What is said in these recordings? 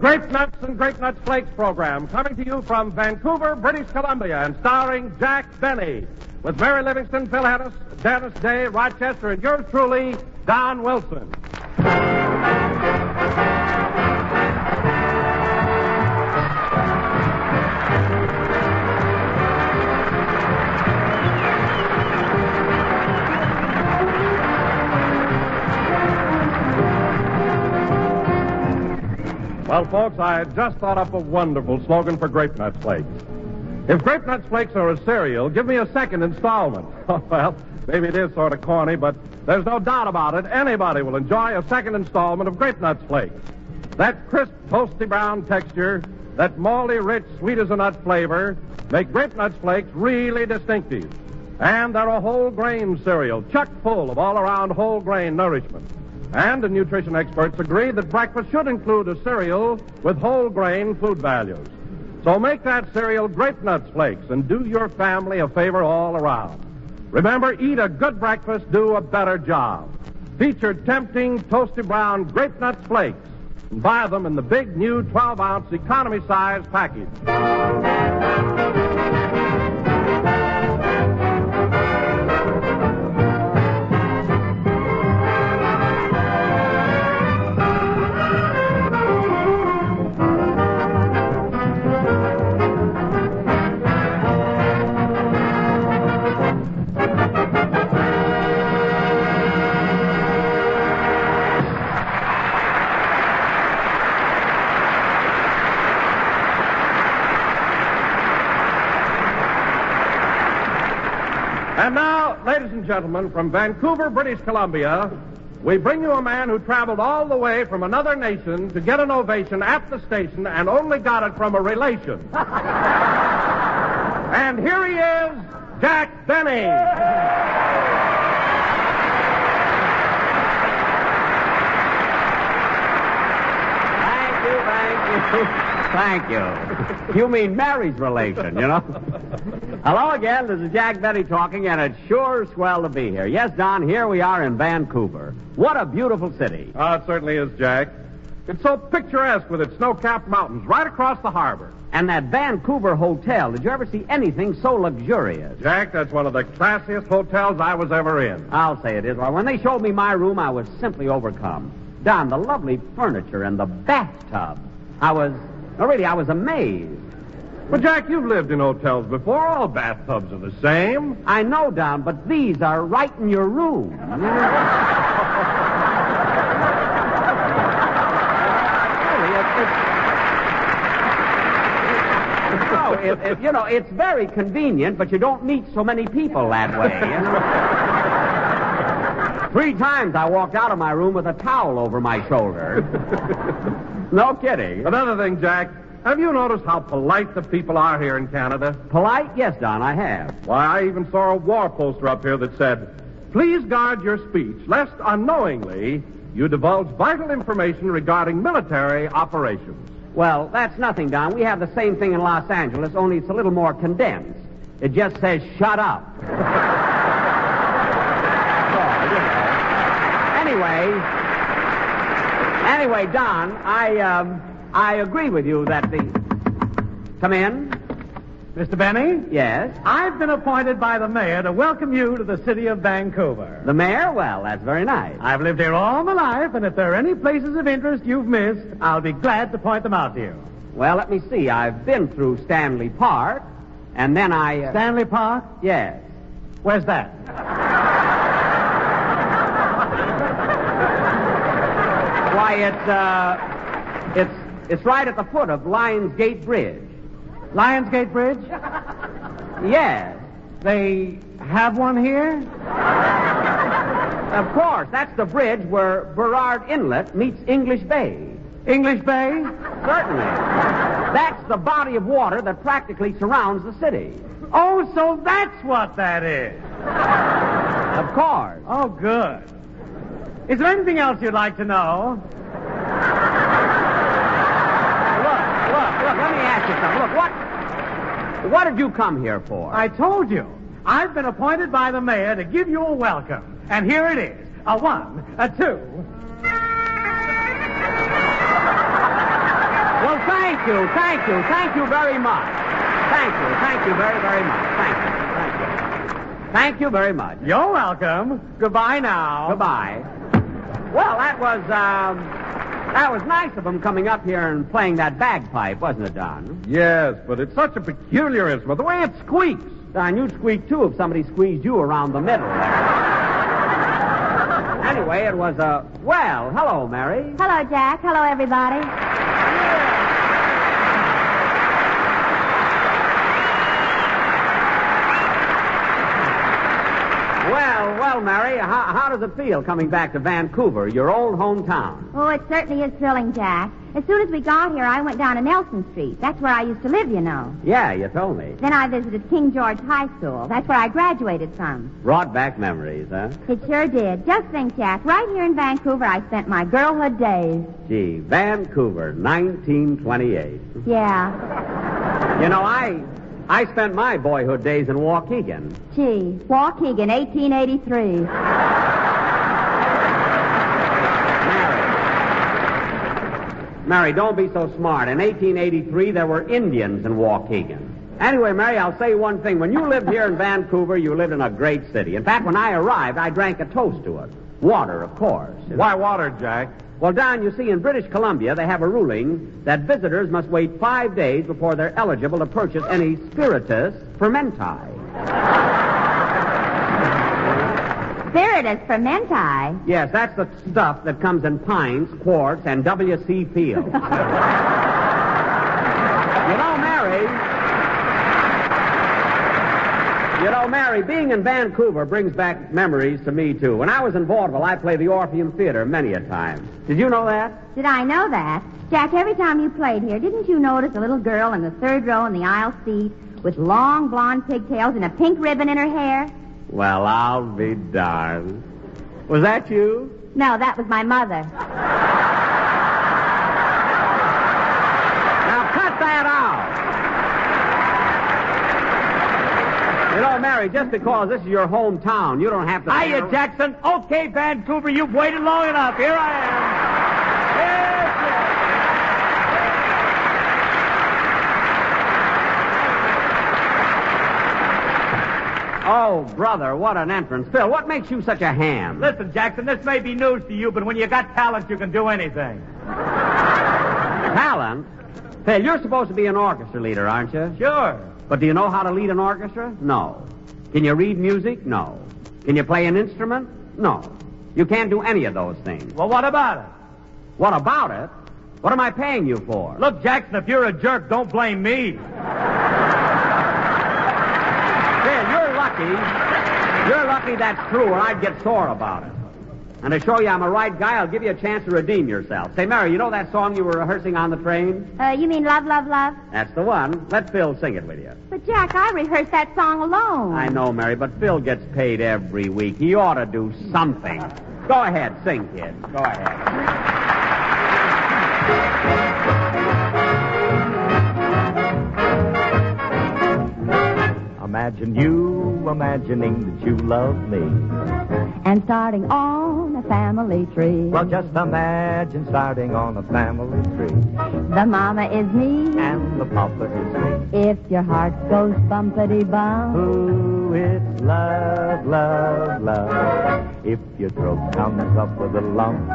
Grape Nuts and Grape Nuts Flakes program coming to you from Vancouver, British Columbia, and starring Jack Benny with Mary Livingston, Phil Hedges, Dennis Day, Rochester, and yours truly, Don Wilson. Well, folks, I had just thought up a wonderful slogan for Grape Nuts Flakes. If Grape Nuts Flakes are a cereal, give me a second installment. Well, maybe it is sort of corny, but there's no doubt about it. Anybody will enjoy a second installment of Grape Nuts Flakes. That crisp, toasty brown texture, that malty, rich, sweet as a nut flavor make Grape Nuts Flakes really distinctive. And they're a whole grain cereal, chock full of all-around whole grain nourishment. And the nutrition experts agree that breakfast should include a cereal with whole grain food values. So make that cereal Grape Nuts Flakes and do your family a favor all around. Remember, eat a good breakfast, do a better job. Feature tempting, toasty brown Grape Nuts Flakes and buy them in the big new 12-ounce economy-size package. And now, ladies and gentlemen, from Vancouver, British Columbia, we bring you a man who traveled all the way from another nation to get an ovation at the station and only got it from a relation. And here he is, Jack Benny. Thank you. You mean Mary's relation, you know? Hello again, this is Jack Benny talking, and it's sure swell to be here. Yes, Don, here we are in Vancouver. What a beautiful city. Oh, it certainly is, Jack. It's so picturesque with its snow-capped mountains right across the harbor. And that Vancouver hotel, did you ever see anything so luxurious? Jack, that's one of the classiest hotels I was ever in. I'll say it is. Well, when they showed me my room, I was simply overcome. Don, the lovely furniture and the bathtub. I was amazed. Well, Jack, you've lived in hotels before. All bathtubs are the same. I know, Don, but these are right in your room. Really, it's very convenient, but you don't meet so many people that way. You know? 3 times I walked out of my room with a towel over my shoulder. No kidding. Another thing, Jack, have you noticed how polite the people are here in Canada? Polite? Yes, Don, I have. Why, I even saw a war poster up here that said, "Please guard your speech, lest unknowingly you divulge vital information regarding military operations." Well, that's nothing, Don. We have the same thing in Los Angeles, only it's a little more condensed. It just says, "Shut up." Anyway, Don, I agree with you that the... Come in. Mr. Benny? Yes? I've been appointed by the mayor to welcome you to the city of Vancouver. The mayor? Well, that's very nice. I've lived here all my life, and if there are any places of interest you've missed, I'll be glad to point them out to you. Well, let me see. I've been through Stanley Park, and then I... Stanley Park? Yes. Where's that? Why, it's right at the foot of Lionsgate Bridge. Lionsgate Bridge? Yes. They have one here? Of course. That's the bridge where Burrard Inlet meets English Bay. English Bay? Certainly. That's the body of water that practically surrounds the city. Oh, so that's what that is. Of course. Oh, good. Is there anything else you'd like to know? Look, let me ask you something. Look, what did you come here for? I told you. I've been appointed by the mayor to give you a welcome. And here it is. A 1, a 2. Well, thank you very much. Thank you very, very much. Thank you very much. You're welcome. Goodbye now. Goodbye. Well, that was nice of them coming up here and playing that bagpipe, wasn't it, Don? Yes, but it's such a peculiar instrument. The way it squeaks. Don, you'd squeak, too, if somebody squeezed you around the middle there. Anyway, it was well, hello, Mary. Hello, Jack. Hello, everybody. Well, Mary, how does it feel coming back to Vancouver, your old hometown? Oh, it certainly is thrilling, Jack. As soon as we got here, I went down to Nelson Street. That's where I used to live, you know. Yeah, you told me. Then I visited King George High School. That's where I graduated from. Brought back memories, huh? It sure did. Just think, Jack, right here in Vancouver, I spent my girlhood days. Gee, Vancouver, 1928. Yeah. You know, I spent my boyhood days in Waukegan. Gee, Waukegan, 1883. Mary, don't be so smart. In 1883, there were Indians in Waukegan. Anyway, Mary, I'll say one thing. When you lived here in Vancouver, you lived in a great city. In fact, when I arrived, I drank a toast to it. Water, of course. Why water, Jack? Well, Don, you see, in British Columbia, they have a ruling that visitors must wait 5 days before they're eligible to purchase any spiritus fermenti. Spiritus fermenti? Yes, that's the stuff that comes in pints, quarts, and W.C. Fields. You know, Mary, being in Vancouver brings back memories to me, too. When I was in vaudeville, I played the Orpheum Theater many a time. Did you know that? Did I know that? Jack, every time you played here, didn't you notice a little girl in the third row in the aisle seat with long blonde pigtails and a pink ribbon in her hair? Well, I'll be darned. Was that you? No, that was my mother. Now, cut that out. You know, Mary, just because this is your hometown, you don't have to... Hiya, Jackson. Okay, Vancouver, you've waited long enough. Here I am. Oh, brother, what an entrance. Phil, what makes you such a ham? Listen, Jackson, this may be news to you, but when you got talent, you can do anything. Talent? Phil, you're supposed to be an orchestra leader, aren't you? Sure. But do you know how to lead an orchestra? No. Can you read music? No. Can you play an instrument? No. You can't do any of those things. Well, what about it? What about it? What am I paying you for? Look, Jackson, if you're a jerk, don't blame me. Phil, you're lucky. You're lucky that's true, or I'd get sore about it. And to show you I'm a right guy, I'll give you a chance to redeem yourself. Say, Mary, you know that song you were rehearsing on the train? You mean Love, Love, Love? That's the one. Let Phil sing it with you. But, Jack, I rehearsed that song alone. I know, Mary, but Phil gets paid every week. He ought to do something. Go ahead, sing, kid. Go ahead. Imagine you imagining that you love me. And starting on a family tree. Well, just imagine starting on a family tree. The mama is me. And the papa is me. If your heart goes bumpity-bump. Ooh, it's love, love, love. If your throat comes up with a lump.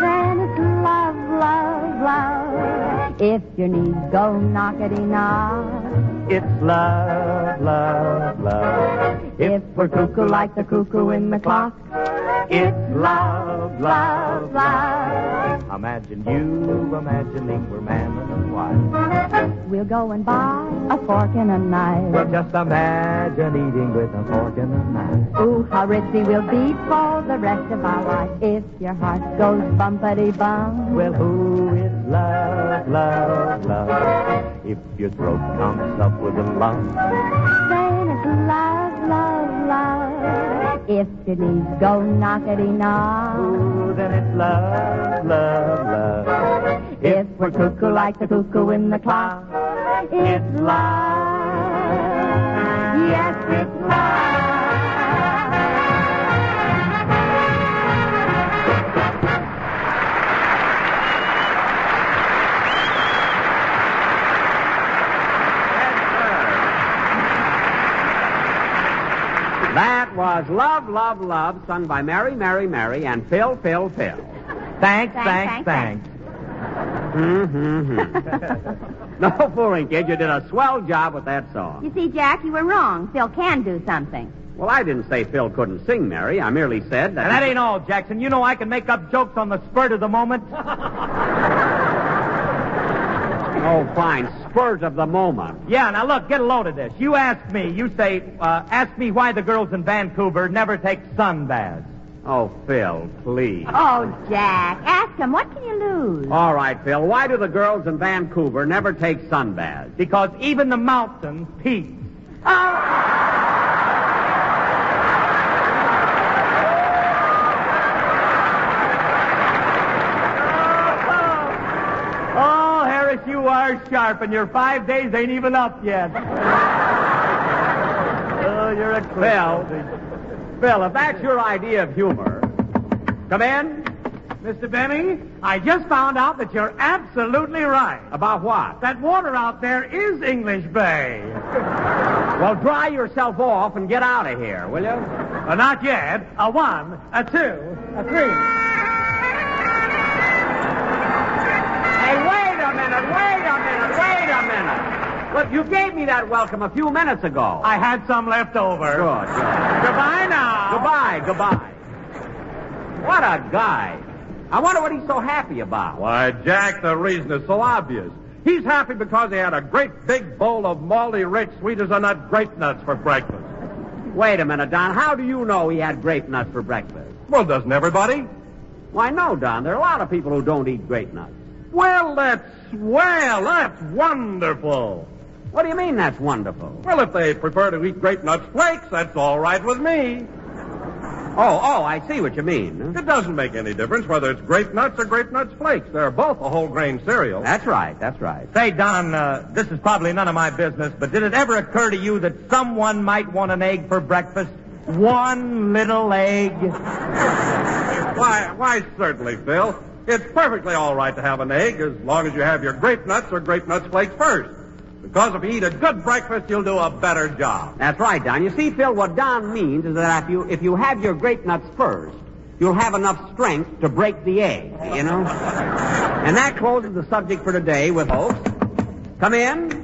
Then it's love, love, love. If your knees go knockety-knock. It's love, love, love. If we're cuckoo like the cuckoo in the clock. It's love, love, love. Imagine you imagining we're man and wife. We'll go and buy a fork and a knife. Well, just imagine eating with a fork and a knife. Ooh, how rich we will be for the rest of our life. If your heart goes bumpity-bump. Well, ooh, it's love, love, love. If your throat comes up with a lump. Then it's love, love, love. If your knees go knockety-knock. Ooh, then it's love, love, love. If we're cuckoo like the cuckoo in the clock. It's love. Yes, it's love. That was Love, Love, Love, sung by Mary, Mary, Mary, and Phil, Phil, Phil. Thanks. No fooling, kid. You did a swell job with that song. You see, Jack, you were wrong. Phil can do something. Well, I didn't say Phil couldn't sing, Mary. I merely said that... And that ain't all, Jackson. You know I can make up jokes on the spurt of the moment. Oh, fine. Spurt of the moment. Yeah, now look, get a load of this. You ask me. You say, ask me why the girls in Vancouver never take sun baths. Oh, Phil, please. Oh, Jack, ask him. What can you lose? All right, Phil. Why do the girls in Vancouver never take sun baths? Because even the mountains peak. Oh, Harris, you are sharp, and your 5 days ain't even up yet. Oh, you're a Phil, if that's your idea of humor, come in. Mr. Benny, I just found out that you're absolutely right. About what? That water out there is English Bay. Well, dry yourself off and get out of here, will you? Not yet. A 1, a 2, a 3. Hey, wait a minute. Look, you gave me that welcome a few minutes ago. I had some left over. Good. Goodbye now. Goodbye. What a guy. I wonder what he's so happy about. Why, Jack, the reason is so obvious. He's happy because he had a great big bowl of malty rich sweet as a nut grape nuts for breakfast. Wait a minute, Don. How do you know he had grape nuts for breakfast? Well, doesn't everybody? Why, no, Don. There are a lot of people who don't eat grape nuts. Well, that's wonderful. What do you mean that's wonderful? Well, if they prefer to eat grape nuts flakes, that's all right with me. Oh, I see what you mean. It doesn't make any difference whether it's grape nuts or grape nuts flakes. They're both a whole grain cereal. That's right. Say, Don, this is probably none of my business, but did it ever occur to you that someone might want an egg for breakfast? One little egg? Why, certainly, Phil. It's perfectly all right to have an egg as long as you have your grape nuts or grape nuts flakes first. Because if you eat a good breakfast, you'll do a better job. That's right, Don. You see, Phil, what Don means is that if you have your grape nuts first, you'll have enough strength to break the egg, you know? And that closes the subject for today with folks. Come in.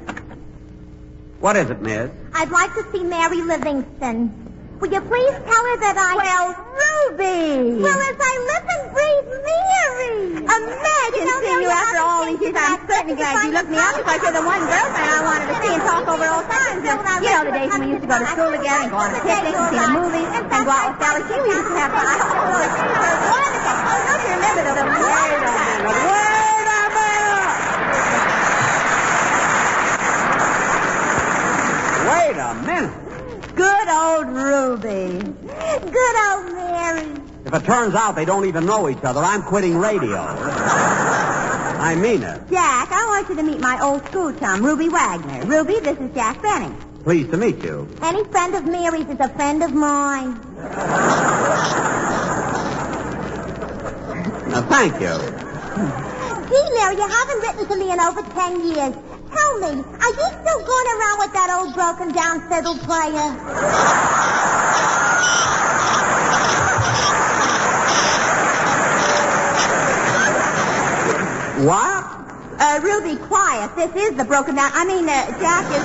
What is it, miss? I'd like to see Mary Livingston. Will you please tell her that I... Well, Ruby! Well, as I live and breathe, Mary! Imagine seeing you after all these years. I'm certainly glad you looked me up because you're the one girlfriend I wanted to see and talk over old times. You know, the days when we used to go to school together and go on picnics and see the movies and go out with Sally King. We used to have fun. Wonderful. Don't you remember those? Wait a minute. Good old Ruby. Good old Mary. If it turns out they don't even know each other, I'm quitting radio. I mean it. Jack, I want you to meet my old school chum, Ruby Wagner. Ruby, this is Jack Benny. Pleased to meet you. Any friend of Mary's is a friend of mine. Thank you. Gee, Mary, you haven't written to me in over 10 years. Tell me, are you still going around with that old broken-down fiddle player? What? Ruby, quiet. This is the Jack is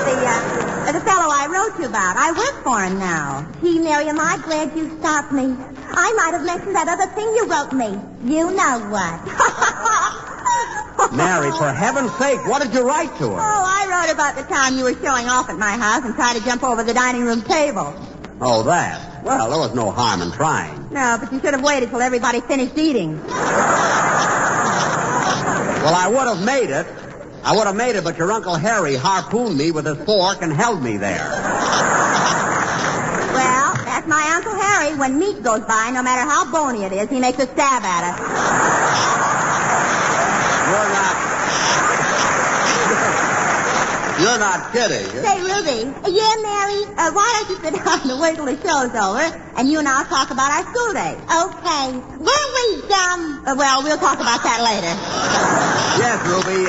the fellow I wrote you about. I work for him now. Gee, Mary, am I glad you stopped me. I might have mentioned that other thing you wrote me. You know what. Mary, for heaven's sake, what did you write to her? Oh, I wrote about the time you were showing off at my house and tried to jump over the dining room table. Oh, that. Well, there was no harm in trying. No, but you should have waited till everybody finished eating. Well, I would have made it, but your Uncle Harry harpooned me with his fork and held me there. Well, that's my Uncle Harry. When meat goes by, no matter how bony it is, he makes a stab at it. You're not kidding. Say, Ruby. Yeah, Mary? Why don't you sit down and wait till the show's over, and you and I'll talk about our school days. Okay. Weren't we dumb? Well, we'll talk about that later. Yes, Ruby,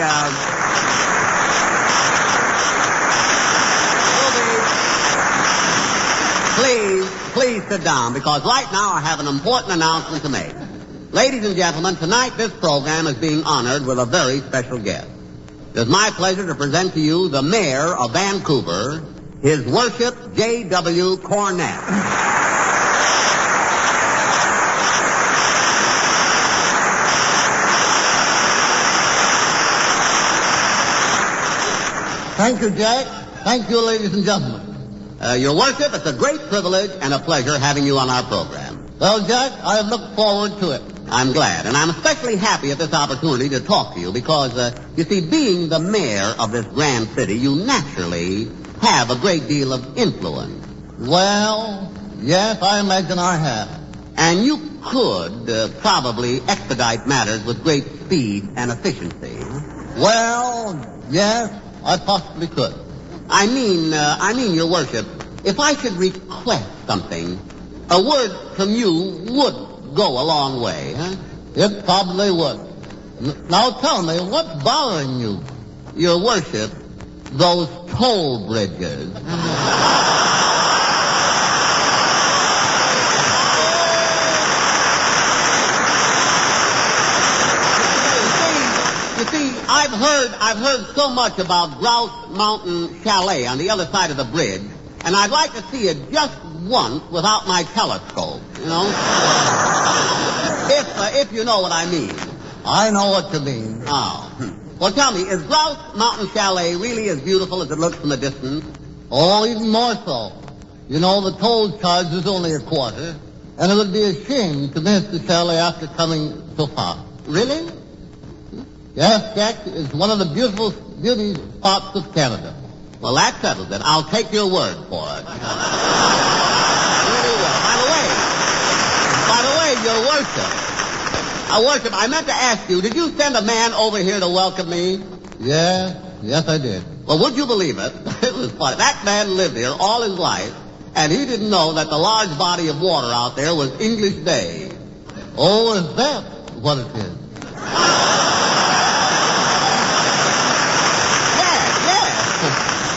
Ruby, sit down, because right now I have an important announcement to make. Ladies and gentlemen, tonight this program is being honored with a very special guest. It is my pleasure to present to you the mayor of Vancouver, His Worship J.W. Cornett. Thank you, Jack. Thank you, ladies and gentlemen. Your Worship, it's a great privilege and a pleasure having you on our program. Well, Jack, I look forward to it. I'm glad, and I'm especially happy at this opportunity to talk to you because, you see, being the mayor of this grand city, you naturally have a great deal of influence. Well, yes, I imagine I have. And you could probably expedite matters with great speed and efficiency. Well, yes, I possibly could. I mean, Your Worship, if I should request something, a word from you would go a long way, huh? It probably would. Now tell me, what's bothering you? Your Worship, those toll bridges. You see, I've heard so much about Grouse Mountain Chalet on the other side of the bridge, and I'd like to see it just once without my telescope, you know? If you know what I mean. I know what you mean. Oh. Well, tell me, is Grouse Mountain Chalet really as beautiful as it looks from a distance? Oh, even more so. You know, the toll charge is only a quarter, and it would be a shame to miss the chalet after coming so far. Really? Yes, Jack, it's one of the beauty spots of Canada. Well, that settles it. I'll take your word for it. Really will. By the way, Your Worship, I meant to ask you, did you send a man over here to welcome me? Yes, I did. Well, would you believe it? It was funny. That man lived here all his life, and he didn't know that the large body of water out there was English Bay. Oh, is that what it is?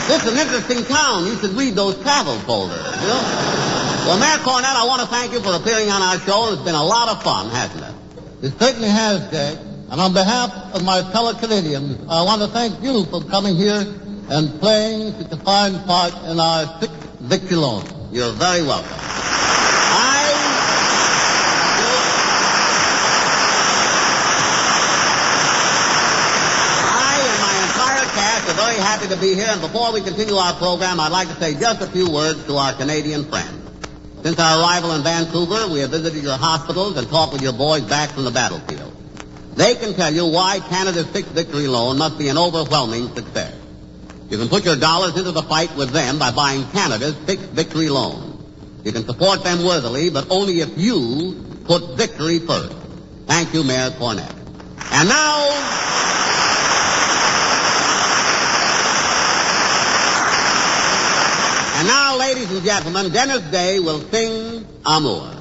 It's an interesting town. You should read those travel folders, you know? Well, Mayor Cornett, I want to thank you for appearing on our show. It's been a lot of fun, hasn't it? It certainly has, Jack. And on behalf of my fellow Canadians, I want to thank you for coming here and playing such a fine part in our 6th victory loan. You're very welcome. We're very happy to be here, and before we continue our program, I'd like to say just a few words to our Canadian friends. Since our arrival in Vancouver, we have visited your hospitals and talked with your boys back from the battlefield. They can tell you why Canada's 6th victory loan must be an overwhelming success. You can put your dollars into the fight with them by buying Canada's 6th victory loan. You can support them worthily, but only if you put victory first. Thank you, Mayor Cornett. And now, ladies and gentlemen, Dennis Day will sing Amour.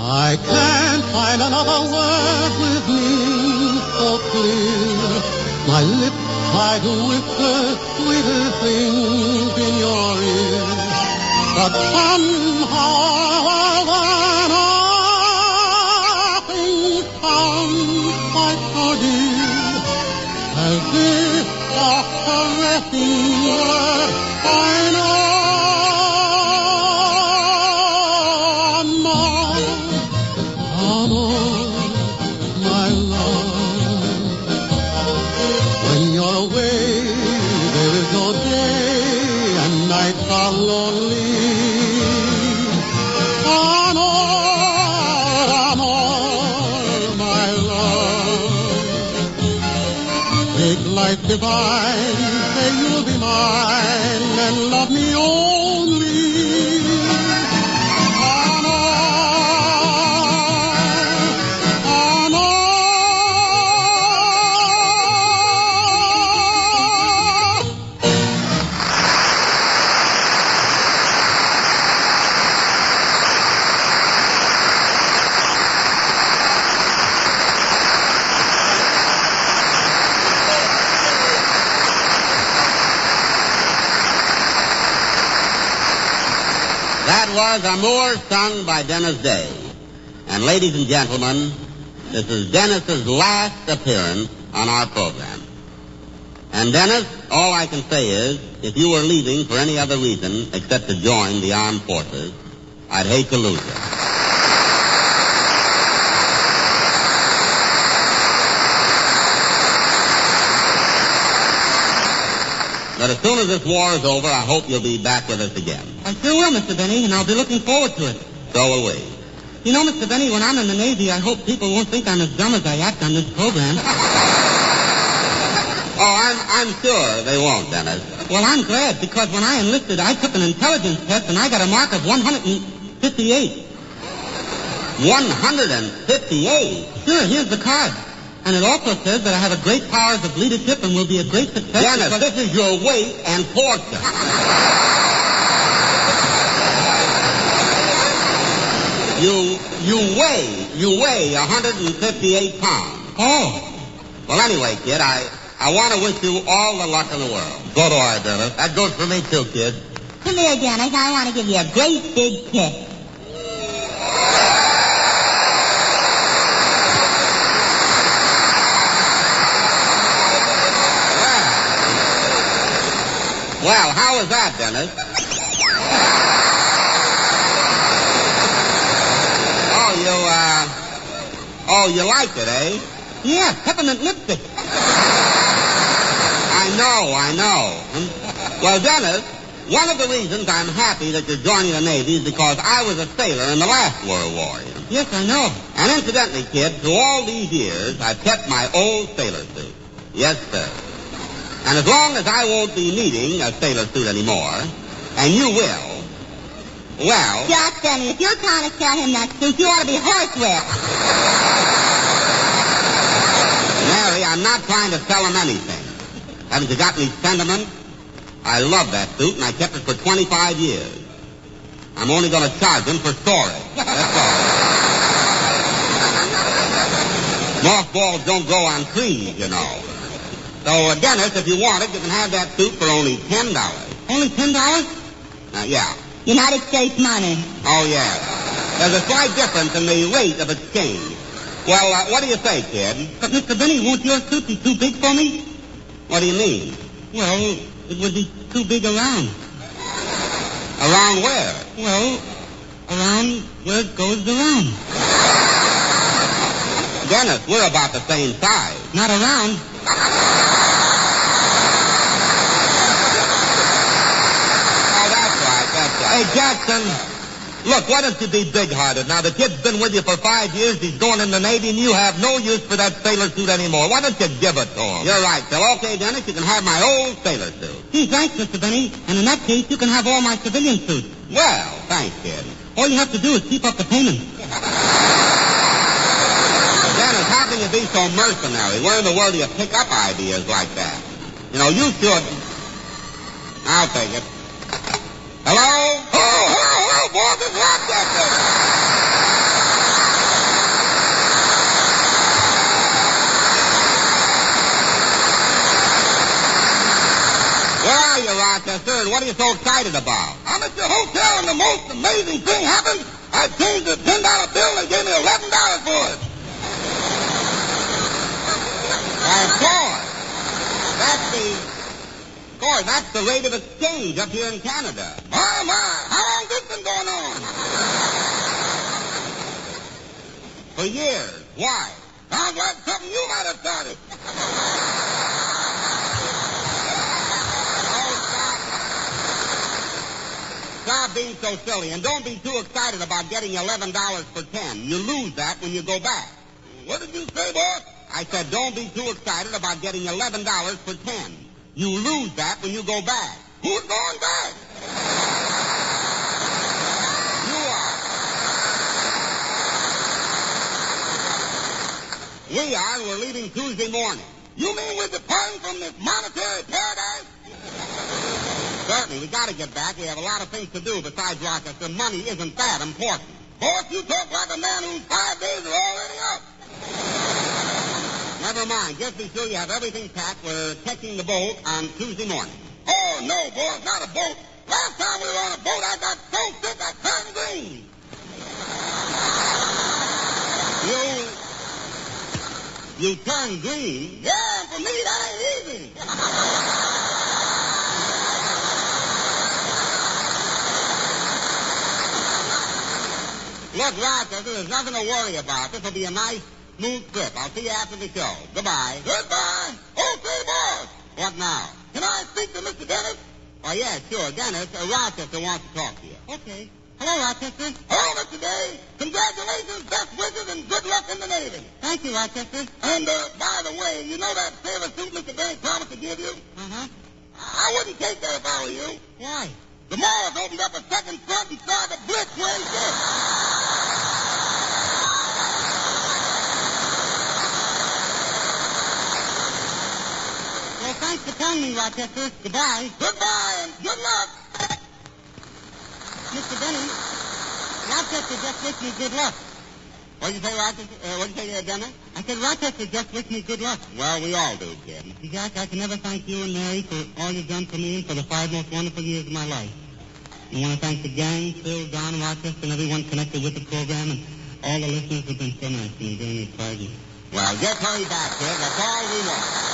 I can't find another word with me so clear. My lips try to whisper sweeter things in your ear, but somehow nothing sounds quite so dear as this soft caressing word I know. Lonely, Amour, divine. Say you'll be mine and love me only. That was Amour, sung by Dennis Day. And ladies and gentlemen, this is Dennis's last appearance on our program. And Dennis, all I can say is, if you were leaving for any other reason except to join the armed forces, I'd hate to lose you. But as soon as this war is over, I hope you'll be back with us again. I sure will, Mr. Benny, and I'll be looking forward to it. So will we. You know, Mr. Benny, when I'm in the Navy, I hope people won't think I'm as dumb as I act on this program. Oh, I'm sure they won't, Dennis. Well, I'm glad, because when I enlisted, I took an intelligence test, and I got a mark of 158. 158? Sure, here's the card. And it also says that I have a great powers of leadership and will be a great success. Dennis, this is your weight and fortune. You weigh 158 pounds. Oh. Well, anyway, kid, I want to wish you all the luck in the world. So do I, Dennis. That goes for me, too, kid. Come here, Dennis. I want to give you a great big kiss. Well, how was that, Dennis? You liked it, eh? Yeah, peppermint lipstick. I know. Well, Dennis, one of the reasons I'm happy that you're joining the Navy is because I was a sailor in the last World War. Yes, I know. And incidentally, kid, through all these years, I've kept my old sailor suit. Yes, sir. And as long as I won't be needing a sailor suit anymore, and you will, well... Just, Benny, if you're trying to sell him that suit, you ought to be horsewhipped. Mary, I'm not trying to sell him anything. Haven't you got any sentiment? I love that suit, and I kept it for 25 years. I'm only going to charge him for storage. That's all. Mothballs don't grow on trees, you know. So, Dennis, if you want it, you can have that suit for only $10. Only $10? Yeah. United States money. Oh, yeah. There's a slight difference in the rate of exchange. Well, what do you say, kid? But, Mr. Benny, won't your suit be too big for me? What do you mean? Well, it would be too big around. Around where? Well, around where it goes around. Dennis, we're about the same size. Not around. Oh, that's right. Hey, Jackson, look, why don't you be big-hearted? Now, the kid's been with you for 5 years. He's going in the Navy, and you have no use for that sailor suit anymore. Why don't you give it to him? You're right, Phil. Okay, Dennis, you can have my old sailor suit. Gee, thanks, Mr. Benny. And in that case, you can have all my civilian suits. Well, thanks, kid. All you have to do is keep up the payment. Dennis, how can you be so mercenary? Where in the world do you pick up ideas like that? You know, you should... I'll take it. Hello? Hello, boys. It's Rochester. Where are you, Rochester? And what are you so excited about? I'm at your hotel, and the most amazing thing happened. I changed the $10 bill, and they gave me $11 for it. Of course. That's the rate of exchange up here in Canada. My, how long this been going on? For years. Why? Sounds like something you might have started. Stop being so silly, and don't be too excited about getting $11 for 10. You lose that when you go back. What did you say, boss? I said don't be too excited about getting $11 for 10. You lose that when you go back. Who's going back? You are. We are, and we're leaving Tuesday morning. You mean we're departing from this monetary paradise? Certainly, we got to get back. We have a lot of things to do besides Rochester. Money isn't that important. Boss, you talk like a man whose 5 days are already up. Never mind. Just be sure you have everything packed. We're taking the boat on Tuesday morning. Oh, no, boss, not a boat. Last time we were on a boat, I got so sick I turned green. You turned green? Yeah, for me, that ain't easy. Look, Rochester, there's nothing to worry about. This will be a nice, smooth trip. I'll see you after the show. Goodbye. Goodbye. Okay, boss. What now? Can I speak to Mr. Dennis? Oh, yeah, sure. Dennis, Rochester wants to talk to you. Okay. Hello, Rochester. Hello, Mr. Day. Congratulations, best wishes, and good luck in the Navy. Thank you, Rochester. And, by the way, you know that sailor suit Mr. Day promised to give you? Uh-huh. I wouldn't take that if I were you. Why? The Mars opened up a second front and started to blitz Wednesday. Well, thanks for telling me, Rochester. Goodbye. Goodbye, and good luck. Mr. Benny, Rochester just wished me good luck. What'd you say, Rochester? What'd you say, Dennis? I said Rochester just wished me good luck. Well, we all do, kid. Jack, I can never thank you and Mary for all you've done for me and for the 5 most wonderful years of my life. I want to thank the gang, Phil, Don, Rochester, and everyone connected with the program, and all the listeners who've been so nice to me during these 5 years. Well, just hurry back, kid. That's all we want.